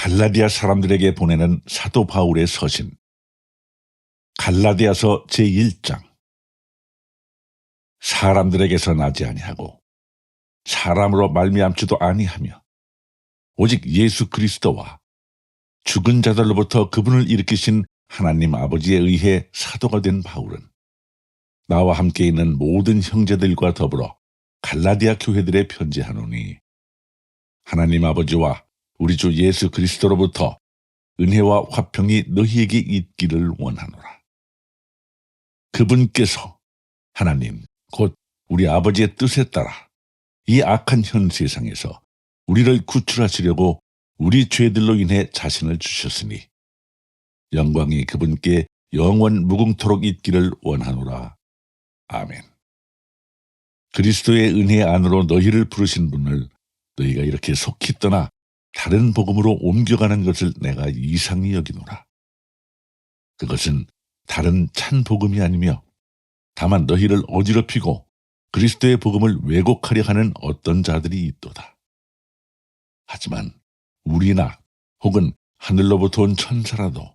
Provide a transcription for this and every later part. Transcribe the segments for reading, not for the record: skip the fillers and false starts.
갈라디아 사람들에게 보내는 사도 바울의 서신. 갈라디아서 제1장. 사람들에게서 나지 아니하고 사람으로 말미암지도 아니하며 오직 예수 그리스도와 죽은 자들로부터 그분을 일으키신 하나님 아버지에 의해 사도가 된 바울은 나와 함께 있는 모든 형제들과 더불어 갈라디아 교회들에 편지하노니, 하나님 아버지와 우리 주 예수 그리스도로부터 은혜와 화평이 너희에게 있기를 원하노라. 그분께서 하나님 곧 우리 아버지의 뜻에 따라 이 악한 현 세상에서 우리를 구출하시려고 우리 죄들로 인해 자신을 주셨으니 영광이 그분께 영원 무궁토록 있기를 원하노라. 아멘. 그리스도의 은혜 안으로 너희를 부르신 분을 너희가 이렇게 속히 떠나 다른 복음으로 옮겨가는 것을 내가 이상히 여기노라. 그것은 다른 찬 복음이 아니며 다만 너희를 어지럽히고 그리스도의 복음을 왜곡하려 하는 어떤 자들이 있도다. 하지만 우리나 혹은 하늘로부터 온 천사라도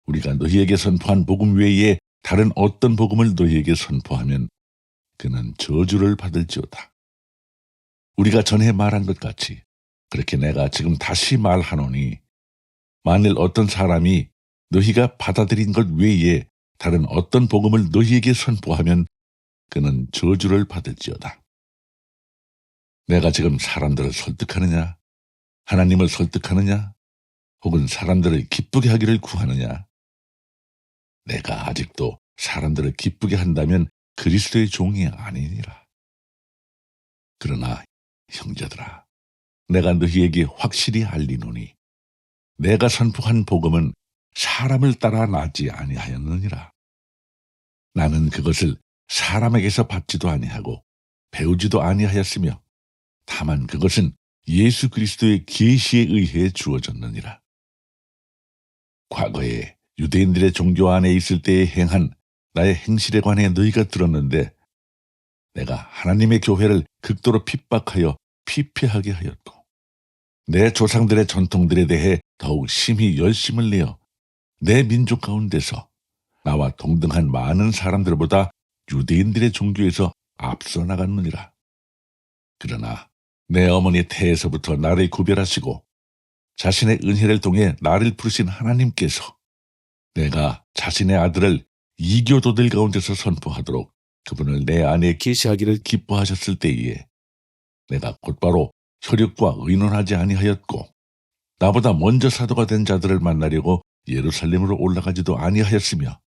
우리가 너희에게 선포한 복음 외에 다른 어떤 복음을 너희에게 선포하면 그는 저주를 받을지어다. 우리가 전에 말한 것 같이 그렇게 내가 지금 다시 말하노니, 만일 어떤 사람이 너희가 받아들인 것 외에 다른 어떤 복음을 너희에게 선포하면 그는 저주를 받을지어다. 내가 지금 사람들을 설득하느냐, 하나님을 설득하느냐, 혹은 사람들을 기쁘게 하기를 구하느냐? 내가 아직도 사람들을 기쁘게 한다면 그리스도의 종이 아니니라. 그러나 형제들아, 내가 너희에게 확실히 알리노니 내가 선포한 복음은 사람을 따라 나지 아니하였느니라. 나는 그것을 사람에게서 받지도 아니하고 배우지도 아니하였으며 다만 그것은 예수 그리스도의 계시에 의해 주어졌느니라. 과거에 유대인들의 종교 안에 있을 때에 행한 나의 행실에 관해 너희가 들었는데, 내가 하나님의 교회를 극도로 핍박하여 피폐하게 하였고 내 조상들의 전통들에 대해 더욱 심히 열심을 내어 내 민족 가운데서 나와 동등한 많은 사람들보다 유대인들의 종교에서 앞서 나갔느니라. 그러나 내 어머니 태에서부터 나를 구별하시고 자신의 은혜를 통해 나를 부르신 하나님께서 내가 자신의 아들을 이교도들 가운데서 선포하도록 그분을 내 안에 계시하기를 기뻐하셨을 때에 내가 곧바로 혈육과 의논하지 아니하였고 나보다 먼저 사도가 된 자들을 만나려고 예루살렘으로 올라가지도 아니하였으며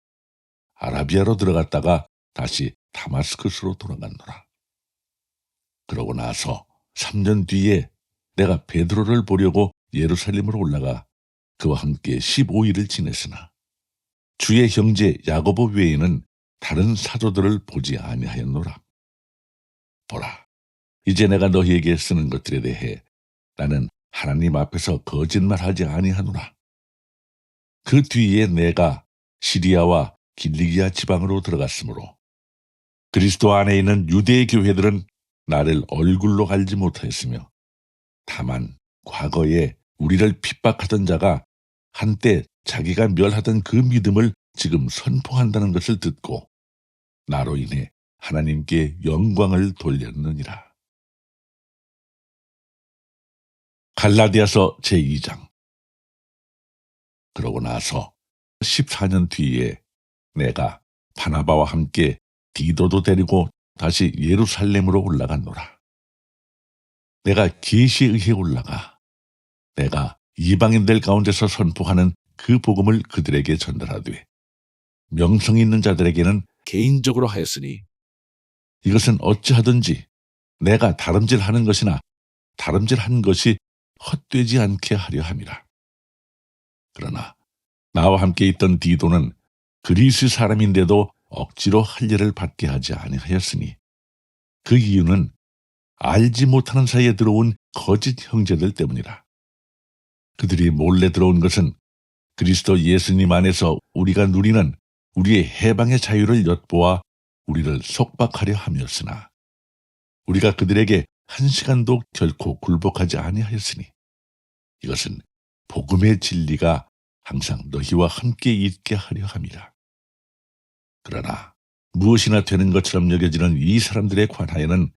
아라비아로 들어갔다가 다시 다마스커스로 돌아갔노라. 그러고 나서 3년 뒤에 내가 베드로를 보려고 예루살렘으로 올라가 그와 함께 15일을 지냈으나 주의 형제 야고보 외에는 다른 사도들을 보지 아니하였노라. 보라, 이제 내가 너희에게 쓰는 것들에 대해 나는 하나님 앞에서 거짓말하지 아니하노라. 그 뒤에 내가 시리아와 길리기아 지방으로 들어갔으므로 그리스도 안에 있는 유대의 교회들은 나를 얼굴로 알지 못하였으며 다만 과거에 우리를 핍박하던 자가 한때 자기가 멸하던 그 믿음을 지금 선포한다는 것을 듣고 나로 인해 하나님께 영광을 돌렸느니라. 갈라디아서 제2장. 그러고 나서 14년 뒤에 내가 바나바와 함께 디도도 데리고 다시 예루살렘으로 올라갔노라. 내가 계시에 의해 올라가 내가 이방인들 가운데서 선포하는 그 복음을 그들에게 전달하되 명성 있는 자들에게는 개인적으로 하였으니 이것은 어찌하든지 내가 다름질하는 것이나 다름질한 것이 헛되지 않게 하려 함이라. 그러나 나와 함께 있던 디도는 그리스 사람인데도 억지로 할례를 받게 하지 아니하였으니 그 이유는 알지 못하는 사이에 들어온 거짓 형제들 때문이라. 그들이 몰래 들어온 것은 그리스도 예수님 안에서 우리가 누리는 우리의 해방의 자유를 엿보아 우리를 속박하려 함이었으나 우리가 그들에게 한 시간도 결코 굴복하지 아니하였으니 이것은 복음의 진리가 항상 너희와 함께 있게 하려 함이라. 그러나 무엇이나 되는 것처럼 여겨지는 이 사람들에 관하여는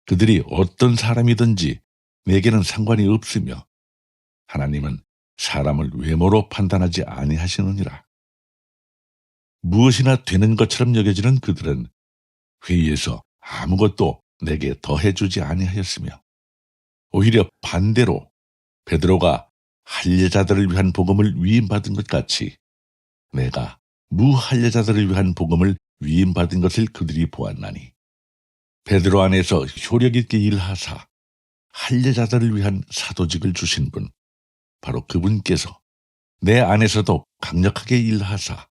그들이 어떤 사람이든지 내게는 상관이 없으며 하나님은 사람을 외모로 판단하지 아니하시느니라. 무엇이나 되는 것처럼 여겨지는 그들은 회의에서 아무것도 내게 더해주지 아니하였으며 오히려 반대로 베드로가 할례자들을 위한 복음을 위임받은 것 같이 내가 무할례자들을 위한 복음을 위임받은 것을 그들이 보았나니 베드로 안에서 효력 있게 일하사 할례자들을 위한 사도직을 주신 분 바로 그분께서 내 안에서도 강력하게 일하사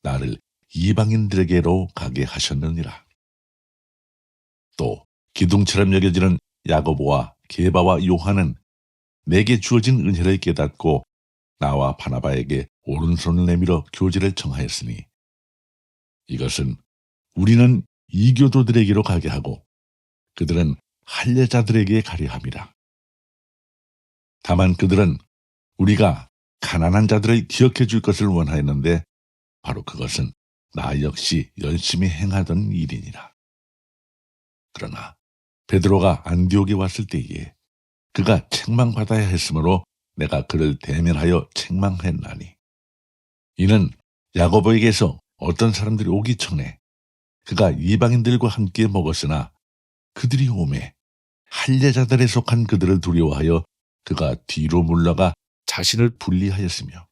나를 이방인들에게로 가게 하셨느니라. 또 기둥처럼 여겨지는 야고보와 게바와 요한은 내게 주어진 은혜를 깨닫고 나와 바나바에게 오른손을 내밀어 교제를 청하였으니 이것은 우리는 이교도들에게로 가게 하고 그들은 할례자들에게 가려 함이라. 다만 그들은 우리가 가난한 자들을 기억해 줄 것을 원하였는데 바로 그것은 나 역시 열심히 행하던 일이니라. 그러나 베드로가 안디옥에 왔을 때에 그가 책망받아야 했으므로 내가 그를 대면하여 책망했나니 이는 야고보에게서 어떤 사람들이 오기 전에 그가 이방인들과 함께 먹었으나 그들이 오매 할례자들에 속한 그들을 두려워하여 그가 뒤로 물러가 자신을 분리하였으며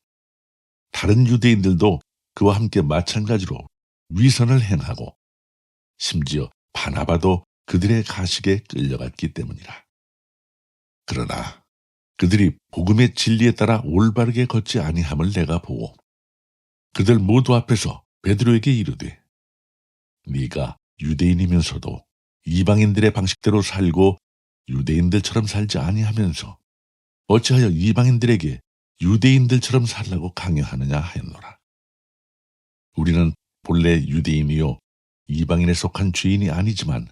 다른 유대인들도 그와 함께 마찬가지로 위선을 행하고 심지어 바나바도 그들의 가식에 끌려갔기 때문이라. 그러나 그들이 복음의 진리에 따라 올바르게 걷지 아니함을 내가 보고 그들 모두 앞에서 베드로에게 이르되 네가 유대인이면서도 이방인들의 방식대로 살고 유대인들처럼 살지 아니하면서 어찌하여 이방인들에게 유대인들처럼 살라고 강요하느냐 하였노라. 우리는 본래 유대인이요 이방인에 속한 죄인이 아니지만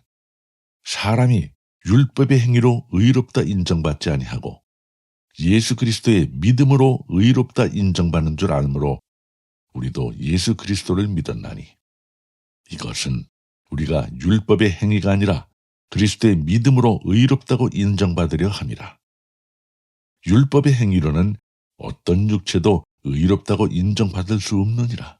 사람이 율법의 행위로 의롭다 인정받지 아니하고 예수 그리스도의 믿음으로 의롭다 인정받는 줄 알므로 우리도 예수 그리스도를 믿었나니 이것은 우리가 율법의 행위가 아니라 그리스도의 믿음으로 의롭다고 인정받으려 함이라. 율법의 행위로는 어떤 육체도 의롭다고 인정받을 수 없느니라.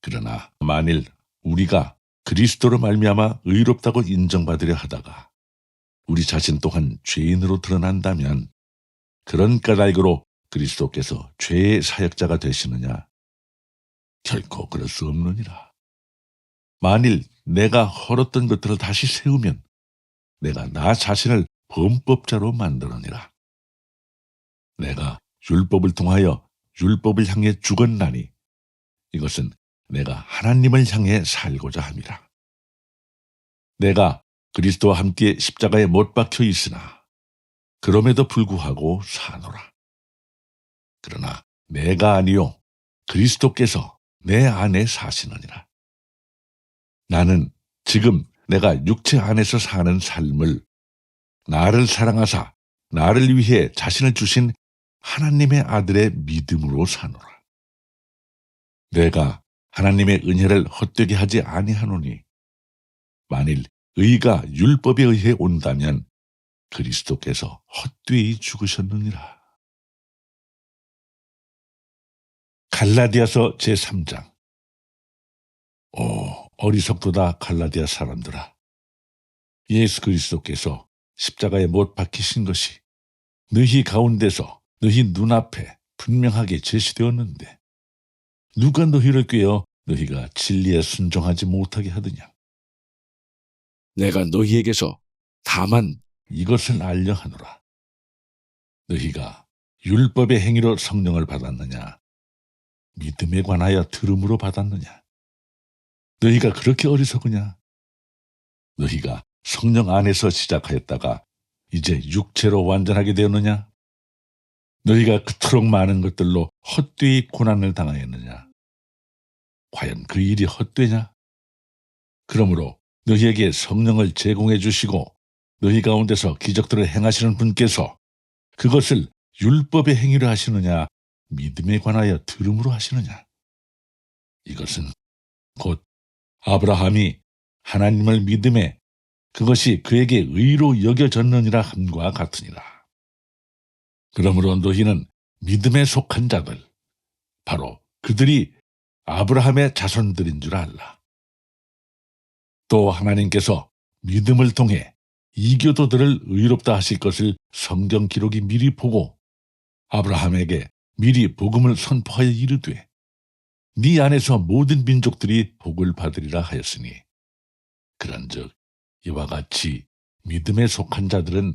그러나 만일 우리가 그리스도로 말미암아 의롭다고 인정받으려 하다가 우리 자신 또한 죄인으로 드러난다면 그런 까닭으로 그리스도께서 죄의 사역자가 되시느냐? 결코 그럴 수 없느니라. 만일 내가 헐었던 것들을 다시 세우면 내가 나 자신을 범법자로 만들어니라. 내가 율법을 통하여 율법을 향해 죽었나니 이것은 내가 하나님을 향해 살고자 함이라. 내가 그리스도와 함께 십자가에 못 박혀 있으나 그럼에도 불구하고 사노라. 그러나 내가 아니요 그리스도께서 내 안에 사시느니라. 나는 지금 내가 육체 안에서 사는 삶을 나를 사랑하사 나를 위해 자신을 주신 하나님의 아들의 믿음으로 사노라. 내가 하나님의 은혜를 헛되게 하지 아니하노니 만일 의가 율법에 의해 온다면 그리스도께서 헛되이 죽으셨느니라. 갈라디아서 제3장. 어리석도다 갈라디아 사람들아. 예수 그리스도께서 십자가에 못 박히신 것이 너희 가운데서 너희 눈앞에 분명하게 제시되었는데 누가 너희를 꾀어 너희가 진리에 순종하지 못하게 하느냐. 내가 너희에게서 다만 이것을 알려 하노라. 너희가 율법의 행위로 성령을 받았느냐 믿음에 관하여 들음으로 받았느냐. 너희가 그렇게 어리석으냐. 너희가 성령 안에서 시작하였다가 이제 육체로 완전하게 되었느냐. 너희가 그토록 많은 것들로 헛되이 고난을 당하였느냐. 과연 그 일이 헛되냐? 그러므로 너희에게 성령을 제공해 주시고 너희 가운데서 기적들을 행하시는 분께서 그것을 율법의 행위를 하시느냐 믿음에 관하여 들음으로 하시느냐? 이것은 곧 아브라함이 하나님을 믿음에 그것이 그에게 의로 여겨졌느니라 함과 같으니라. 그러므로 너희는 믿음에 속한 자들, 바로 그들이 아브라함의 자손들인 줄 알라. 또 하나님께서 믿음을 통해 이교도들을 의롭다 하실 것을 성경 기록이 미리 보고 아브라함에게 미리 복음을 선포하여 이르되 네 안에서 모든 민족들이 복을 받으리라 하였으니 그런즉 이와 같이 믿음에 속한 자들은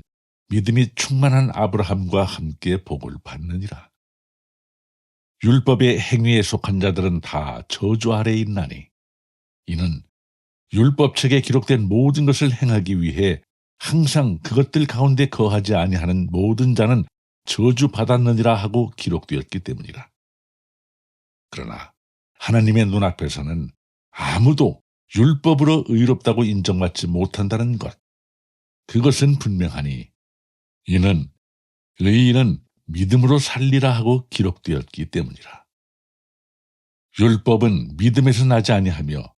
믿음이 충만한 아브라함과 함께 복을 받느니라. 율법의 행위에 속한 자들은 다 저주 아래에 있나니 이는 율법책에 기록된 모든 것을 행하기 위해 항상 그것들 가운데 거하지 아니하는 모든 자는 저주받았느니라 하고 기록되었기 때문이라. 그러나 하나님의 눈앞에서는 아무도 율법으로 의롭다고 인정받지 못한다는 것, 그것은 분명하니 이는 의인은 믿음으로 살리라 하고 기록되었기 때문이라. 율법은 믿음에서 나지 아니하며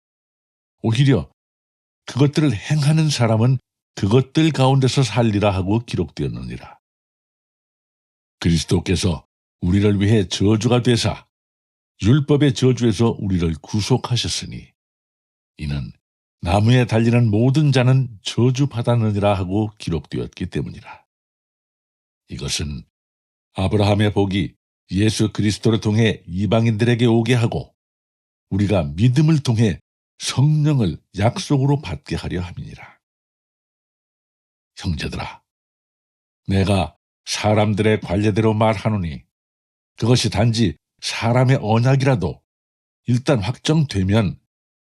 오히려 그것들을 행하는 사람은 그것들 가운데서 살리라 하고 기록되었느니라. 그리스도께서 우리를 위해 저주가 되사 율법의 저주에서 우리를 구속하셨으니 이는 나무에 달리는 모든 자는 저주받았느니라 하고 기록되었기 때문이라. 이것은 아브라함의 복이 예수 그리스도를 통해 이방인들에게 오게 하고 우리가 믿음을 통해 성령을 약속으로 받게 하려 함이니라. 형제들아, 내가 사람들의 관례대로 말하노니 그것이 단지 사람의 언약이라도 일단 확정되면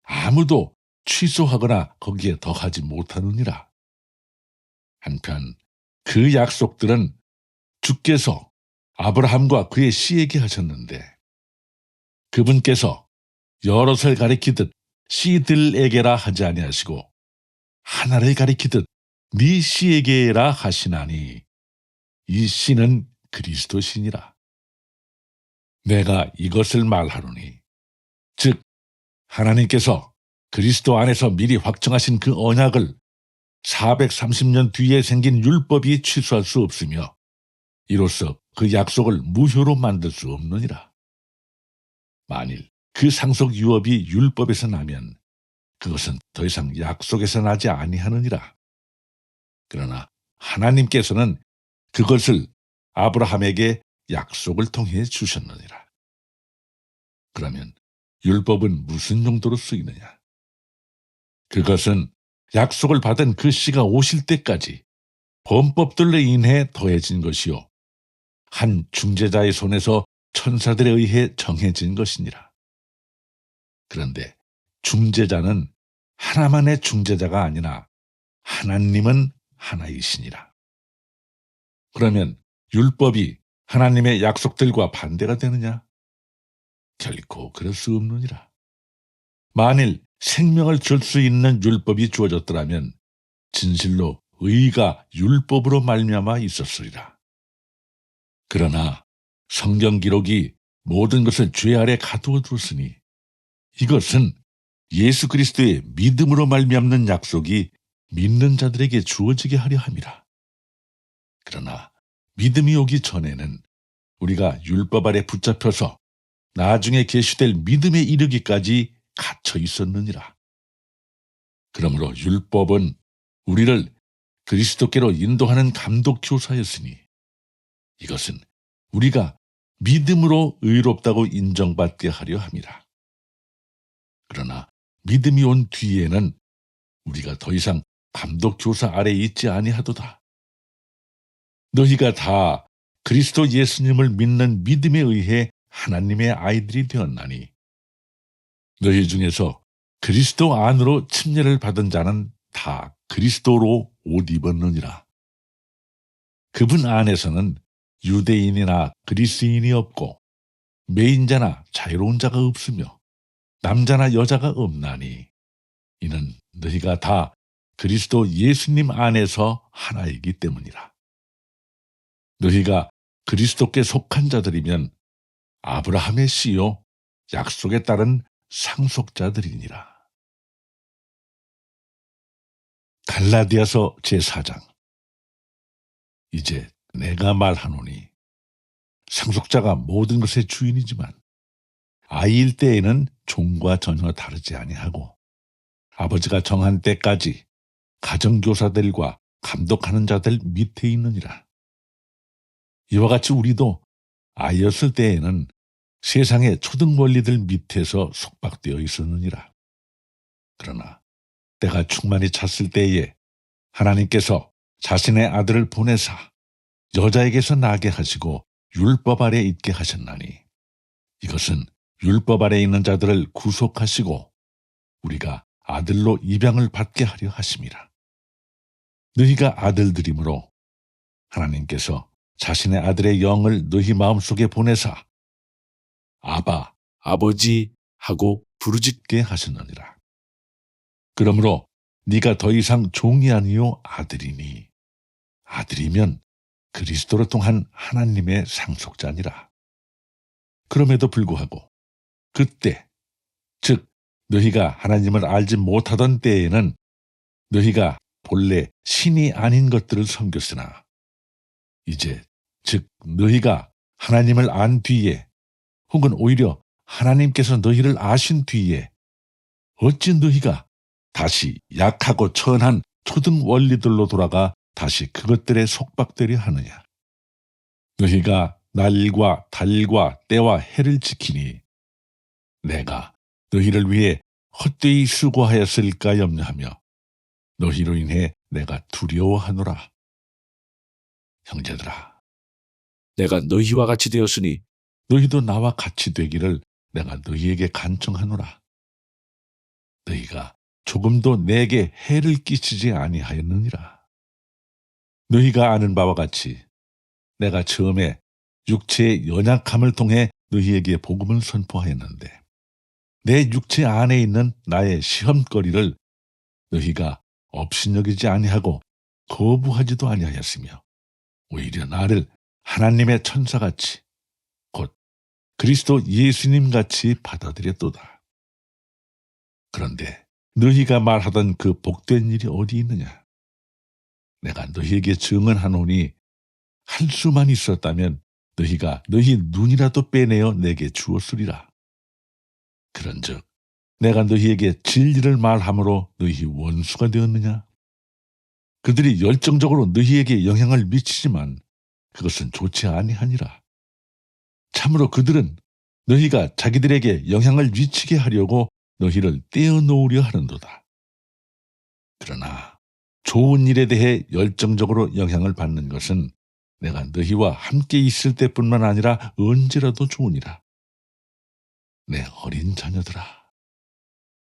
아무도 취소하거나 거기에 더하지 못하느니라. 한편 그 약속들은 주께서 아브라함과 그의 씨에게 하셨는데 그분께서 여럿을 가리키듯 씨들에게라 하지 아니하시고 하나를 가리키듯 네 씨에게라 하시나니 이 씨는 그리스도시니라. 내가 이것을 말하노니 즉 하나님께서 그리스도 안에서 미리 확정하신 그 언약을 430년 뒤에 생긴 율법이 취소할 수 없으며 이로써 그 약속을 무효로 만들 수 없느니라. 만일 그 상속 유업이 율법에서 나면 그것은 더 이상 약속에서 나지 아니하느니라. 그러나 하나님께서는 그것을 아브라함에게 약속을 통해 주셨느니라. 그러면 율법은 무슨 용도로 쓰이느냐? 그것은 약속을 받은 그 씨가 오실 때까지 범법들로 인해 더해진 것이요 한 중재자의 손에서 천사들에 의해 정해진 것이니라. 그런데 중재자는 하나만의 중재자가 아니라 하나님은 하나이시니라. 그러면 율법이 하나님의 약속들과 반대가 되느냐? 결코 그럴 수 없느니라. 만일 생명을 줄 수 있는 율법이 주어졌더라면 진실로 의가 율법으로 말미암아 있었으리라. 그러나 성경 기록이 모든 것을 죄 아래 가두어 두었으니 이것은 예수 그리스도의 믿음으로 말미암는 약속이 믿는 자들에게 주어지게 하려 함이라. 그러나 믿음이 오기 전에는 우리가 율법 아래 붙잡혀서 나중에 계시될 믿음에 이르기까지 갇혀 있었느니라. 그러므로 율법은 우리를 그리스도께로 인도하는 감독 교사였으니 이것은 우리가 믿음으로 의롭다고 인정받게 하려 함이라. 그러나 믿음이 온 뒤에는 우리가 더 이상 감독 교사 아래에 있지 아니하도다. 너희가 다 그리스도 예수님을 믿는 믿음에 의해 하나님의 아이들이 되었나니 너희 중에서 그리스도 안으로 침례를 받은 자는 다 그리스도로 옷 입었느니라. 그분 안에서는 유대인이나 그리스인이 없고 매인자나 자유로운 자가 없으며 남자나 여자가 없나니 이는 너희가 다 그리스도 예수님 안에서 하나이기 때문이라. 너희가 그리스도께 속한 자들이면 아브라함의 씨요 약속에 따른 상속자들이니라. 갈라디아서 제4장. 이제 내가 말하노니 상속자가 모든 것의 주인이지만 아이일 때에는 종과 전혀 다르지 아니하고 아버지가 정한 때까지 가정교사들과 감독하는 자들 밑에 있느니라. 이와 같이 우리도 아이였을 때에는 세상의 초등 원리들 밑에서 속박되어 있었느니라. 그러나 때가 충만히 찼을 때에 하나님께서 자신의 아들을 보내사 여자에게서 나게 하시고 율법 아래 있게 하셨나니 이것은 율법 아래 있는 자들을 구속하시고 우리가 아들로 입양을 받게 하려 하심이라. 너희가 아들들이므로 하나님께서 자신의 아들의 영을 너희 마음속에 보내사 아바, 아버지 하고 부르짖게 하셨느니라. 그러므로 네가 더 이상 종이 아니요 아들이니 아들이면 그리스도로 통한 하나님의 상속자니라. 그럼에도 불구하고 그때 즉 너희가 하나님을 알지 못하던 때에는 너희가 본래 신이 아닌 것들을 섬겼으나 이제 즉 너희가 하나님을 안 뒤에 혹은 오히려 하나님께서 너희를 아신 뒤에 어찌 너희가 다시 약하고 천한 초등 원리들로 돌아가 다시 그것들에 속박되려 하느냐. 너희가 날과 달과 때와 해를 지키니 내가 너희를 위해 헛되이 수고하였을까 염려하며 너희로 인해 내가 두려워하노라. 형제들아, 내가 너희와 같이 되었으니 너희도 나와 같이 되기를 내가 너희에게 간청하노라. 너희가 조금도 내게 해를 끼치지 아니하였느니라. 너희가 아는 바와 같이 내가 처음에 육체의 연약함을 통해 너희에게 복음을 선포하였는데 내 육체 안에 있는 나의 시험거리를 너희가 업신여기지 아니하고 거부하지도 아니하였으며 오히려 나를 하나님의 천사같이 곧 그리스도 예수님같이 받아들였도다. 그런데 너희가 말하던 그 복된 일이 어디 있느냐? 내가 너희에게 증언하노니 할 수만 있었다면 너희가 너희 눈이라도 빼내어 내게 주었으리라. 그런즉 내가 너희에게 진리를 말함으로 너희 원수가 되었느냐? 그들이 열정적으로 너희에게 영향을 미치지만 그것은 좋지 아니하니라. 참으로 그들은 너희가 자기들에게 영향을 미치게 하려고 너희를 떼어놓으려 하는도다. 그러나 좋은 일에 대해 열정적으로 영향을 받는 것은 내가 너희와 함께 있을 때뿐만 아니라 언제라도 좋으니라. 내 어린 자녀들아,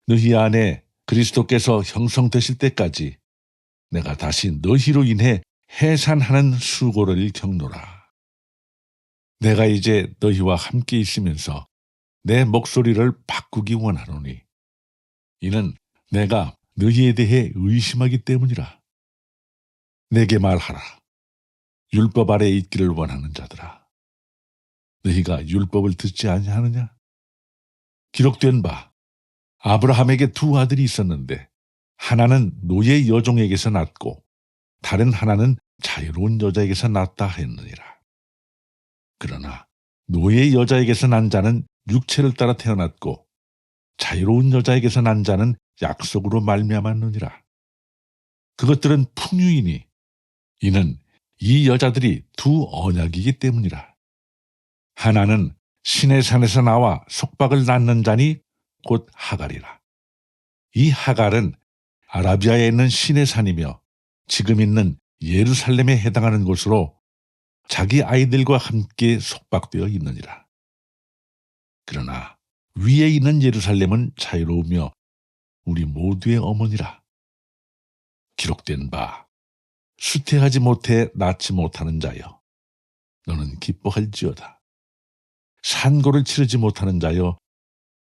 너희 안에 그리스도께서 형성되실 때까지 내가 다시 너희로 인해 해산하는 수고를 겪노라. 내가 이제 너희와 함께 있으면서 내 목소리를 바꾸기 원하노니 이는 내가 너희에 대해 의심하기 때문이라. 내게 말하라. 율법 아래 있기를 원하는 자들아, 너희가 율법을 듣지 아니하느냐? 기록된 바 아브라함에게 두 아들이 있었는데 하나는 노예 여종에게서 낳고 다른 하나는 자유로운 여자에게서 낳았다 했느니라. 그러나 노예 여자에게서 난 자는 육체를 따라 태어났고 자유로운 여자에게서 난 자는 약속으로 말미암았느니라. 그것들은 풍유이니 이는 이 여자들이 두 언약이기 때문이라. 하나는 신의 산에서 나와 속박을 낳는 자니 곧 하갈이라. 이 하갈은 아라비아에 있는 신의 산이며 지금 있는 예루살렘에 해당하는 곳으로 자기 아이들과 함께 속박되어 있느니라. 그러나 위에 있는 예루살렘은 자유로우며 우리 모두의 어머니라. 기록된 바 수태하지 못해 낳지 못하는 자여, 너는 기뻐할지어다. 산고를 치르지 못하는 자여,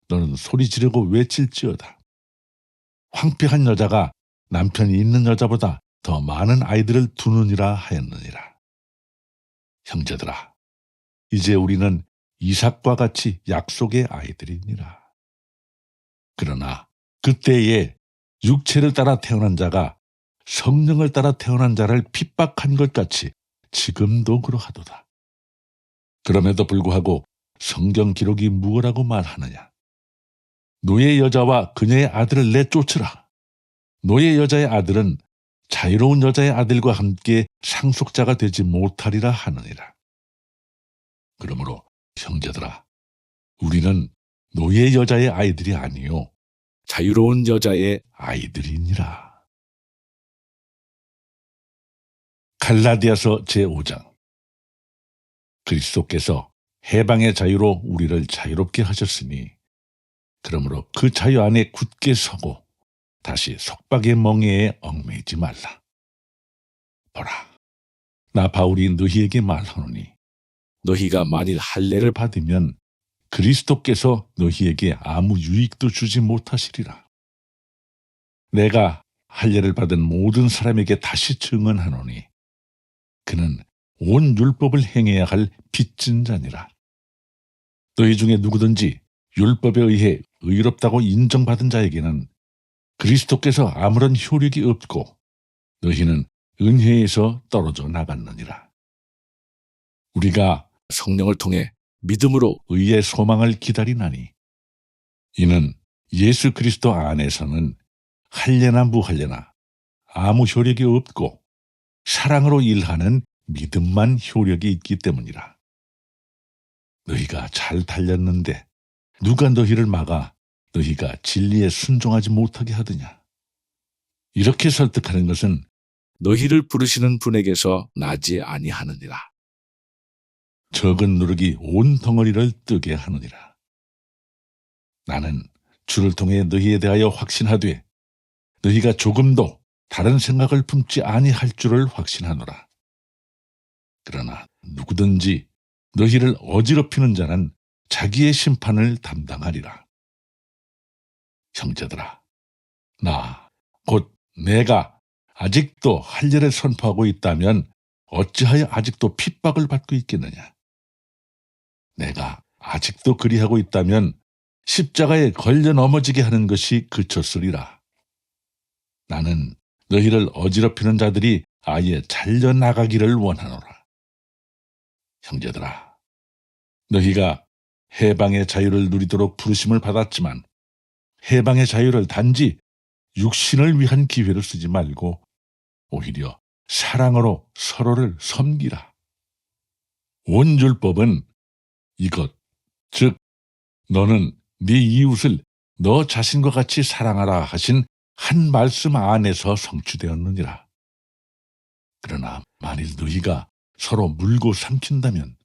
너는 소리 지르고 외칠지어다. 황폐한 여자가 남편이 있는 여자보다 더 많은 아이들을 두느니라 하였느니라. 형제들아, 이제 우리는 이삭과 같이 약속의 아이들이니라. 그러나 그때에 육체를 따라 태어난 자가 성령을 따라 태어난 자를 핍박한 것 같이 지금도 그러하도다. 그럼에도 불구하고 성경 기록이 무엇라고 말하느냐? 노예 여자와 그녀의 아들을 내쫓으라. 노예 여자의 아들은 자유로운 여자의 아들과 함께 상속자가 되지 못하리라 하느니라. 그러므로 형제들아, 우리는 노예 여자의 아이들이 아니요 자유로운 여자의 아이들이니라. 갈라디아서 제5장. 그리스도께서 해방의 자유로 우리를 자유롭게 하셨으니 그러므로 그 자유 안에 굳게 서고 다시 속박의 멍에에 얽매이지 말라. 보라, 나 바울이 너희에게 말하노니 너희가 만일 할례를 받으면 그리스도께서 너희에게 아무 유익도 주지 못하시리라. 내가 할례를 받은 모든 사람에게 다시 증언하노니 그는 온 율법을 행해야 할 빚진 자니라. 너희 중에 누구든지 율법에 의해 의롭다고 인정받은 자에게는 그리스도께서 아무런 효력이 없고 너희는 은혜에서 떨어져 나갔느니라. 우리가 성령을 통해 믿음으로 의의 소망을 기다리나니 이는 예수 그리스도 안에서는 할례나 무할례나 아무 효력이 없고 사랑으로 일하는 믿음만 효력이 있기 때문이라. 너희가 잘 달렸는데 누가 너희를 막아 너희가 진리에 순종하지 못하게 하느냐? 이렇게 설득하는 것은 너희를 부르시는 분에게서 나지 아니하느니라. 적은 누룩이 온 덩어리를 뜨게 하느니라. 나는 주를 통해 너희에 대하여 확신하되 너희가 조금도 다른 생각을 품지 아니할 줄을 확신하노라. 그러나 누구든지 너희를 어지럽히는 자는 자기의 심판을 담당하리라. 형제들아, 곧 내가 아직도 할례를 선포하고 있다면 어찌하여 아직도 핍박을 받고 있겠느냐? 내가 아직도 그리하고 있다면 십자가에 걸려 넘어지게 하는 것이 그쳤으리라. 나는 너희를 어지럽히는 자들이 아예 잘려나가기를 원하노라. 형제들아, 너희가 해방의 자유를 누리도록 부르심을 받았지만 해방의 자유를 단지 육신을 위한 기회로 쓰지 말고 오히려 사랑으로 서로를 섬기라. 온 율법은 이것, 즉 너는 네 이웃을 너 자신과 같이 사랑하라 하신 한 말씀 안에서 성취되었느니라. 그러나 만일 너희가 서로 물고 삼킨다면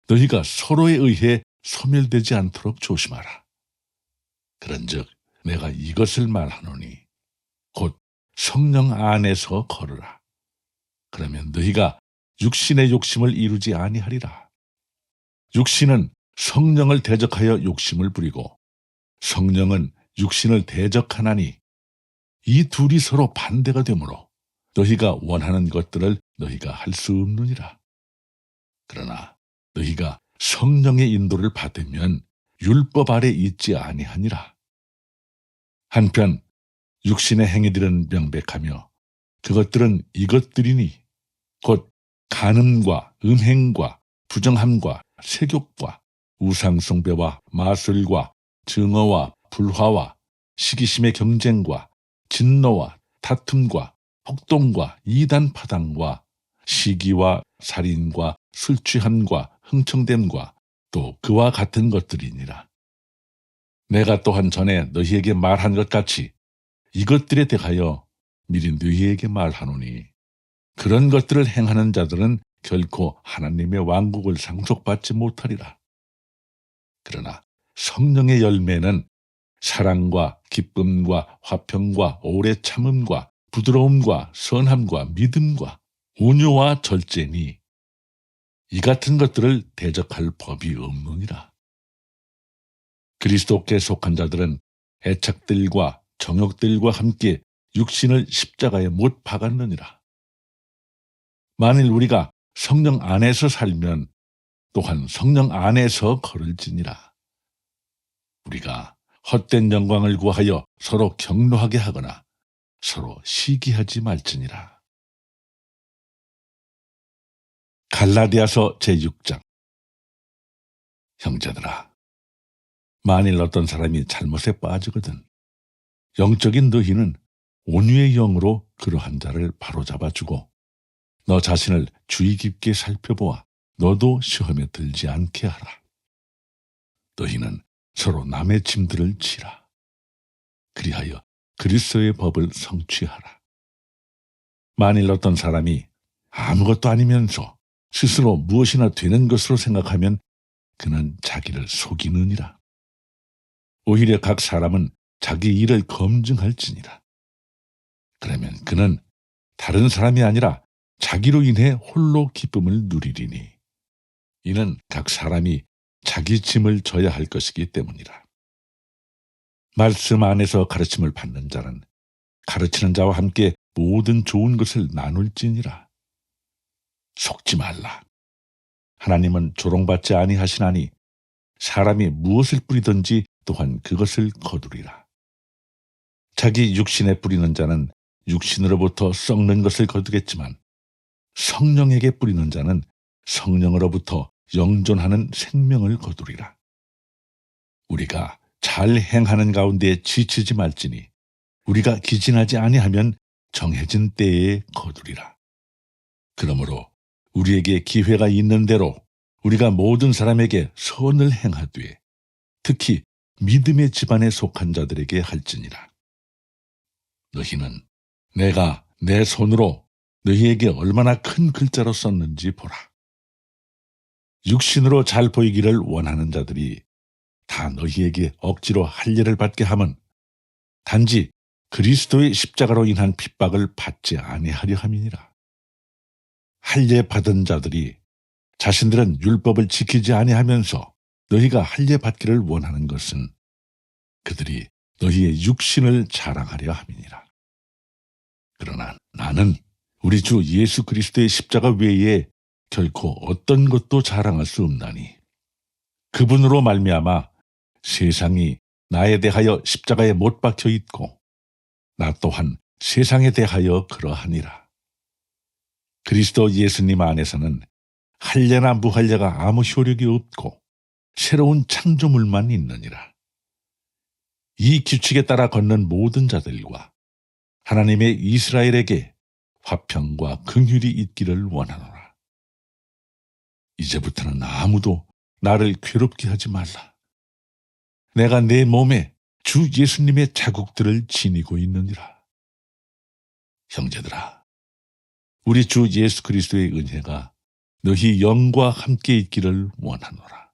너희가 서로에 의해 소멸되지 않도록 조심하라. 그런즉 내가 이것을 말하노니 곧 성령 안에서 걸으라. 그러면 너희가 육신의 욕심을 이루지 아니하리라. 육신은 성령을 대적하여 욕심을 부리고 성령은 육신을 대적하나니 이 둘이 서로 반대가 되므로 너희가 원하는 것들을 너희가 할 수 없느니라. 그러나 너희가 성령의 인도를 받으면 율법 아래 있지 아니하니라. 한편 육신의 행위들은 명백하며 그것들은 이것들이니 곧 간음과 음행과 부정함과 세욕과 우상숭배와 마술과 증오와 불화와 시기심의 경쟁과 진노와 다툼과 폭동과 이단 파당과 시기와 살인과 술취함과 흥청됨과 또 그와 같은 것들이니라. 내가 또한 전에 너희에게 말한 것 같이 이것들에 대하여 미리 너희에게 말하노니 그런 것들을 행하는 자들은 결코 하나님의 왕국을 상속받지 못하리라. 그러나 성령의 열매는 사랑과 기쁨과 화평과 오래 참음과 부드러움과 선함과 믿음과 온유와 절제니 이 같은 것들을 대적할 법이 없느니라. 그리스도께 속한 자들은 애착들과 정욕들과 함께 육신을 십자가에 못 박았느니라. 만일 우리가 성령 안에서 살면 또한 성령 안에서 걸을지니라. 우리가 헛된 영광을 구하여 서로 격노하게 하거나 서로 시기하지 말지니라. 갈라디아서 제6장. 형제들아, 만일 어떤 사람이 잘못에 빠지거든 영적인 너희는 온유의 영으로 그러한 자를 바로잡아주고 너 자신을 주의 깊게 살펴보아 너도 시험에 들지 않게 하라. 너희는 서로 남의 짐들을 지라. 그리하여 그리스도의 법을 성취하라. 만일 어떤 사람이 아무것도 아니면서 스스로 무엇이나 되는 것으로 생각하면 그는 자기를 속이느니라. 오히려 각 사람은 자기 일을 검증할지니라. 그러면 그는 다른 사람이 아니라 자기로 인해 홀로 기쁨을 누리리니 이는 각 사람이 자기 짐을 져야 할 것이기 때문이라. 말씀 안에서 가르침을 받는 자는 가르치는 자와 함께 모든 좋은 것을 나눌지니라. 속지 말라. 하나님은 조롱받지 아니하시나니 사람이 무엇을 뿌리든지 또한 그것을 거두리라. 자기 육신에 뿌리는 자는 육신으로부터 썩는 것을 거두겠지만 성령에게 뿌리는 자는 성령으로부터 영존하는 생명을 거두리라. 우리가 잘 행하는 가운데 지치지 말지니 우리가 기진하지 아니하면 정해진 때에 거두리라. 그러므로 우리에게 기회가 있는 대로 우리가 모든 사람에게 선을 행하되 특히 믿음의 집안에 속한 자들에게 할지니라. 너희는 내가 내 손으로 너희에게 얼마나 큰 글자로 썼는지 보라. 육신으로 잘 보이기를 원하는 자들이 다 너희에게 억지로 할례를 받게 함은 단지 그리스도의 십자가로 인한 핍박을 받지 아니하려 함이니라. 할례 받은 자들이 자신들은 율법을 지키지 아니하면서 너희가 할례 받기를 원하는 것은 그들이 너희의 육신을 자랑하려 함이니라. 그러나 나는 우리 주 예수 그리스도의 십자가 외에 결코 어떤 것도 자랑할 수 없나니 그분으로 말미암아 세상이 나에 대하여 십자가에 못 박혀 있고 나 또한 세상에 대하여 그러하니라. 그리스도 예수님 안에서는 할례나 무할례가 아무 효력이 없고 새로운 창조물만 있느니라. 이 규칙에 따라 걷는 모든 자들과 하나님의 이스라엘에게 화평과 긍휼이 있기를 원하노라. 이제부터는 아무도 나를 괴롭게 하지 말라. 내가 내 몸에 주 예수님의 자국들을 지니고 있느니라. 형제들아, 우리 주 예수 그리스도의 은혜가 너희 영과 함께 있기를 원하노라.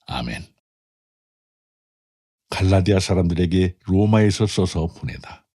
아멘. 갈라디아 사람들에게 로마에서 써서 보내다.